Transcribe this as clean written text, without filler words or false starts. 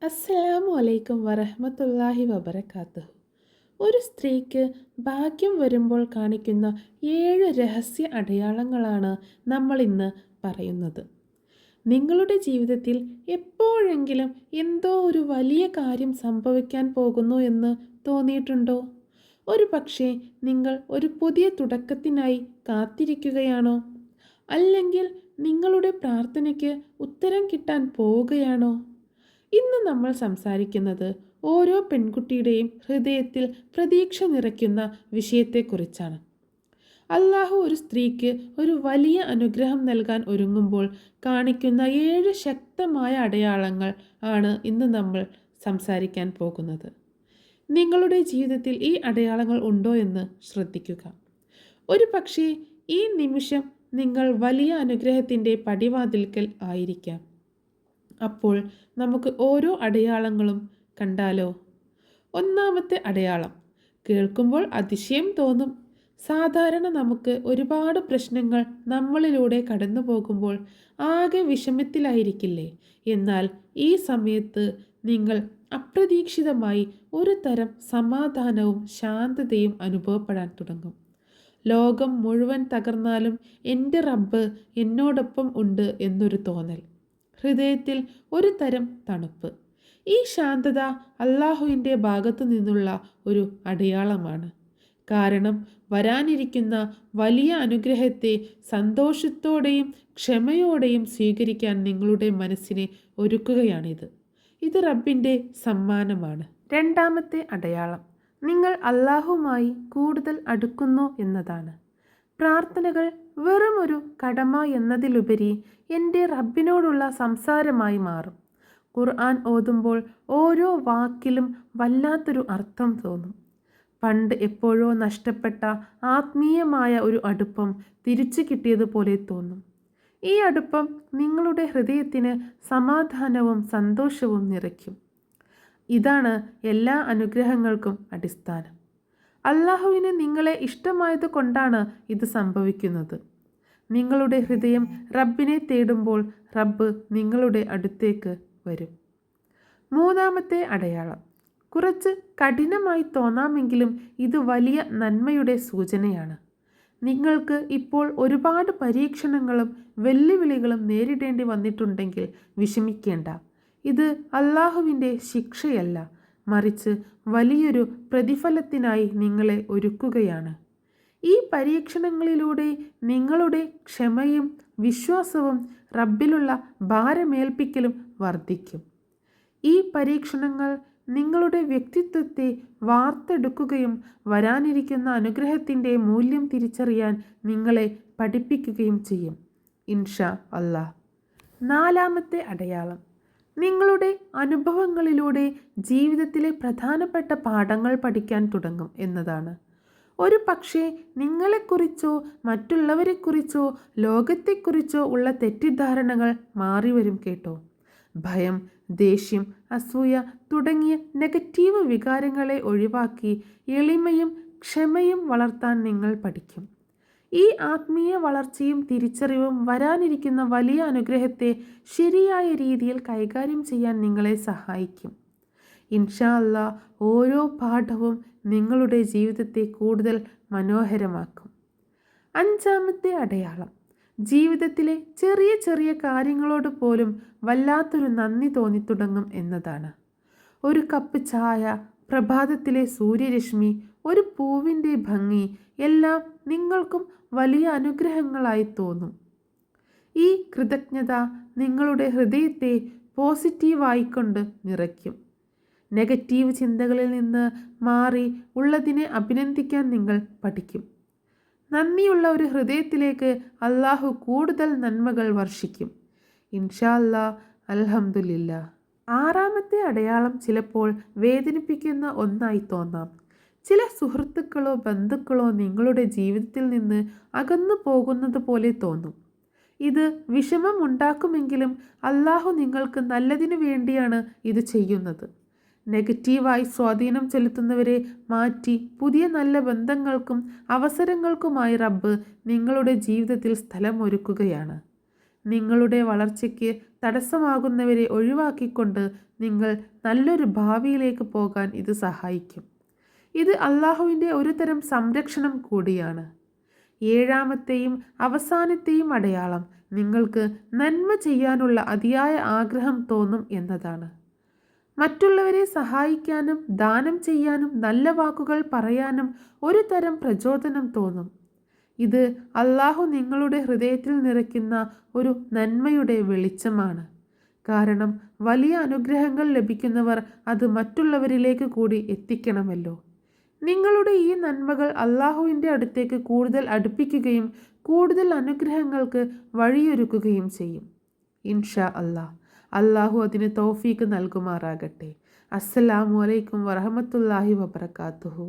അസ്സലാമു അലൈക്കും വറഹ്മത്തുള്ളാഹി വബറകാതുഹു. ഒരു സ്ത്രീക്ക് ഭാഗ്യം വരുമ്പോൾ കാണിക്കുന്ന 7 രഹസ്യ അടയാളങ്ങളാണ് നമ്മൾ ഇന്ന് പറയുന്നത്. നിങ്ങളുടെ ജീവിതത്തിൽ എപ്പോഴെങ്കിലും എന്തോ ഒരു വലിയ കാര്യം സംഭവിക്കാൻ പോകുന്നു എന്ന് തോന്നിയിട്ടുണ്ടോ? ഒരു പക്ഷേ നിങ്ങൾ ഒരു പുതിയ തുടക്കത്തിനായി കാത്തിരിക്കുകയാണോ? അല്ലെങ്കിൽ നിങ്ങളുടെ പ്രാർത്ഥനയ്ക്ക് ഉത്തരം കിട്ടാൻ പോവുകയാണോ? ഇന്ന് നമ്മൾ സംസാരിക്കുന്നത് ഓരോ പെൺകുട്ടിയുടെയും ഹൃദയത്തിൽ പ്രതീക്ഷ നിറയ്ക്കുന്ന വിഷയത്തെക്കുറിച്ചാണ്. അള്ളാഹു ഒരു സ്ത്രീക്ക് ഒരു വലിയ അനുഗ്രഹം നൽകാൻ ഒരുങ്ങുമ്പോൾ കാണിക്കുന്ന 7 ശക്തമായ അടയാളങ്ങൾ ആണ് ഇന്ന് നമ്മൾ സംസാരിക്കാൻ പോകുന്നത്. നിങ്ങളുടെ ജീവിതത്തിൽ ഈ അടയാളങ്ങൾ ഉണ്ടോ എന്ന് ശ്രദ്ധിക്കുക. ഒരു പക്ഷേ ഈ നിമിഷം നിങ്ങൾ വലിയ അനുഗ്രഹത്തിൻ്റെ പടിവാതിൽക്കൽ ആയിരിക്കാം. അപ്പോൾ നമുക്ക് ഓരോ അടയാളങ്ങളും കണ്ടാലോ? ഒന്നാമത്തെ അടയാളം കേൾക്കുമ്പോൾ അതിശയം തോന്നും. സാധാരണ നമുക്ക് ഒരുപാട് പ്രശ്നങ്ങൾ നമ്മളിലൂടെ കടന്നു പോകുമ്പോൾ ആകെ വിഷമത്തിലായിരിക്കില്ലേ? എന്നാൽ ഈ സമയത്ത് നിങ്ങൾ അപ്രതീക്ഷിതമായി ഒരു തരം സമാധാനവും ശാന്തതയും അനുഭവപ്പെടാൻ തുടങ്ങും. ലോകം മുഴുവൻ തകർന്നാലും എൻ്റെ റബ്ബ് എന്നോടൊപ്പം ഉണ്ട് എന്നൊരു തോന്നൽ. ഹൃദയത്തിൽ ഒരു തരം തണുപ്പ്. ഈ ശാന്തത അള്ളാഹുവിൻ്റെ ഭാഗത്തു നിന്നുള്ള ഒരു അടയാളമാണ്. കാരണം വരാനിരിക്കുന്ന വലിയ അനുഗ്രഹത്തെ സന്തോഷത്തോടെയും ക്ഷമയോടെയും സ്വീകരിക്കാൻ നിങ്ങളുടെ മനസ്സിനെ ഒരുക്കുകയാണിത്. ഇത് റബ്ബിൻ്റെ സമ്മാനമാണ്. രണ്ടാമത്തെ അടയാളം നിങ്ങൾ അള്ളാഹുമായി കൂടുതൽ അടുക്കുന്നു എന്നതാണ്. പ്രാർത്ഥനകൾ വെറും ഒരു കടമ എന്നതിലുപരി എൻ്റെ റബ്ബിനോടുള്ള സംസാരമായി മാറും. ഖുർആൻ ഓതുമ്പോൾ ഓരോ വാക്കിലും വല്ലാത്തൊരു അർത്ഥം തോന്നും. പണ്ട് എപ്പോഴോ നഷ്ടപ്പെട്ട ആത്മീയമായ ഒരു അടുപ്പം തിരിച്ചു കിട്ടിയതുപോലെ തോന്നും. ഈ അടുപ്പം നിങ്ങളുടെ ഹൃദയത്തിന് സമാധാനവും സന്തോഷവും നിറയ്ക്കും. ഇതാണ് എല്ലാ അനുഗ്രഹങ്ങൾക്കും അടിസ്ഥാനം. അള്ളാഹുവിന് നിങ്ങളെ ഇഷ്ടമായത് കൊണ്ടാണ് ഇത് സംഭവിക്കുന്നത്. നിങ്ങളുടെ ഹൃദയം റബ്ബിനെ തേടുമ്പോൾ റബ്ബ് നിങ്ങളുടെ അടുത്തേക്ക് വരും. മൂന്നാമത്തെ അടയാളം കുറച്ച് കഠിനമായി തോന്നാമെങ്കിലും ഇത് വലിയ നന്മയുടെ സൂചനയാണ്. നിങ്ങൾക്ക് ഇപ്പോൾ ഒരുപാട് പരീക്ഷണങ്ങളും വെല്ലുവിളികളും നേരിടേണ്ടി വന്നിട്ടുണ്ടെങ്കിൽ വിഷമിക്കേണ്ട. ഇത് അള്ളാഹുവിൻ്റെ ശിക്ഷയല്ല, മറിച്ച് വലിയൊരു പ്രതിഫലത്തിനായി നിങ്ങളെ ഒരുക്കുകയാണ്. ഈ പരീക്ഷണങ്ങളിലൂടെ നിങ്ങളുടെ ക്ഷമയും വിശ്വാസവും റബ്ബിലുള്ള ഭാരമേൽപ്പിക്കലും വർദ്ധിക്കും. ഈ പരീക്ഷണങ്ങൾ നിങ്ങളുടെ വ്യക്തിത്വത്തെ വാർത്തെടുക്കുകയും വരാനിരിക്കുന്ന അനുഗ്രഹത്തിൻ്റെ മൂല്യം തിരിച്ചറിയാൻ നിങ്ങളെ പഠിപ്പിക്കുകയും ചെയ്യും, ഇൻഷാ അല്ലാഹ്. നാലാമത്തെ അടയാളം നിങ്ങളുടെ അനുഭവങ്ങളിലൂടെ ജീവിതത്തിലെ പ്രധാനപ്പെട്ട പാഠങ്ങൾ പഠിക്കാൻ തുടങ്ങും എന്നതാണ്. ഒരു പക്ഷേ നിങ്ങളെക്കുറിച്ചോ മറ്റുള്ളവരെക്കുറിച്ചോ ലോകത്തെക്കുറിച്ചോ ഉള്ള തെറ്റിദ്ധാരണകൾ മാറിവരും കേട്ടോ. ഭയം, ദേഷ്യം, അസൂയ തുടങ്ങിയ നെഗറ്റീവ് വികാരങ്ങളെ ഒഴിവാക്കി എളിമയും ക്ഷമയും വളർത്താൻ നിങ്ങൾ പഠിക്കും. ഈ ആത്മീയ വളർച്ചയും തിരിച്ചറിവും വരാനിരിക്കുന്ന വലിയ അനുഗ്രഹത്തെ ശരിയായ രീതിയിൽ കൈകാര്യം ചെയ്യാൻ നിങ്ങളെ സഹായിക്കും. ഇൻഷാ അല്ലാഹ് ഓരോ പാഠവും നിങ്ങളുടെ ജീവിതത്തെ കൂടുതൽ മനോഹരമാക്കും. അഞ്ചാമത്തെ അടയാളം ജീവിതത്തിലെ ചെറിയ ചെറിയ കാര്യങ്ങളോട് പോലും വല്ലാത്തൊരു നന്ദി തോന്നിത്തുടങ്ങും എന്നതാണ്. ഒരു കപ്പ് ചായ, പ്രഭാതത്തിലെ സൂര്യരശ്മി, ഒരു പൂവിൻ്റെ ഭംഗി എല്ലാം നിങ്ങൾക്കും വലിയ അനുഗ്രഹങ്ങളായി തോന്നും. ഈ കൃതജ്ഞത നിങ്ങളുടെ ഹൃദയത്തെ പോസിറ്റീവായിക്കൊണ്ട് നിറയ്ക്കും. നെഗറ്റീവ് ചിന്തകളിൽ നിന്ന് മാറി ഉള്ളതിനെ അഭിനന്ദിക്കാൻ നിങ്ങൾ പഠിക്കും. നന്ദിയുള്ള ഒരു ഹൃദയത്തിലേക്ക് അള്ളാഹു കൂടുതൽ നന്മകൾ വർഷിക്കും, ഇൻഷാ അല്ലാഹ്. അൽഹംദുലില്ലാ. ആറാമത്തെ അടയാളം ചിലപ്പോൾ വേദനിപ്പിക്കുന്ന ഒന്നായി തോന്നാം. ചില സുഹൃത്തുക്കളോ ബന്ധുക്കളോ നിങ്ങളുടെ ജീവിതത്തിൽ നിന്ന് അകന്നു പോകുന്നത് പോലെ തോന്നും. ഇത് വിഷമം ഉണ്ടാക്കുമെങ്കിലും അള്ളാഹു നിങ്ങൾക്ക് നല്ലതിനു വേണ്ടിയാണ് ഇത് ചെയ്യുന്നത്. നെഗറ്റീവായി സ്വാധീനം ചെലുത്തുന്നവരെ മാറ്റി പുതിയ നല്ല ബന്ധങ്ങൾക്കും അവസരങ്ങൾക്കുമായി റബ്ബ് നിങ്ങളുടെ ജീവിതത്തിൽ സ്ഥലമൊരുക്കുകയാണ്. നിങ്ങളുടെ വളർച്ചയ്ക്ക് തടസ്സമാകുന്നവരെ ഒഴിവാക്കിക്കൊണ്ട് നിങ്ങൾ നല്ലൊരു ഭാവിയിലേക്ക് പോകാൻ ഇത് സഹായിക്കും. ഇത് അള്ളാഹുവിൻ്റെ ഒരു തരം സംരക്ഷണം കൂടിയാണ്. ഏഴാമത്തെയും അവസാനത്തെയും അടയാളം നിങ്ങൾക്ക് നന്മ ചെയ്യാനുള്ള അതിയായ ആഗ്രഹം തോന്നും എന്നതാണ്. മറ്റുള്ളവരെ സഹായിക്കാനും ദാനം ചെയ്യാനും നല്ല വാക്കുകൾ പറയാനും ഒരു തരം പ്രചോദനം തോന്നും. ഇത് അള്ളാഹു നിങ്ങളുടെ ഹൃദയത്തിൽ നിറയ്ക്കുന്ന ഒരു നന്മയുടെ വെളിച്ചമാണ്. കാരണം വലിയ അനുഗ്രഹങ്ങൾ ലഭിക്കുന്നവർ അത് മറ്റുള്ളവരിലേക്ക് കൂടി എത്തിക്കണമല്ലോ. നിങ്ങളുടെ ഈ നന്മകൾ അള്ളാഹുവിൻ്റെ അടുത്തേക്ക് കൂടുതൽ അടുപ്പിക്കുകയും കൂടുതൽ അനുഗ്രഹങ്ങൾക്ക് വഴിയൊരുക്കുകയും ചെയ്യും. ഇൻഷാ അല്ലാഹ്. അള്ളാഹു അതിന് തൗഫീക്ക് നൽകുമാറാകട്ടെ. അസ്സലാമു അലൈക്കും വറഹ്മത്തുള്ളാഹി വബറകാതുഹു.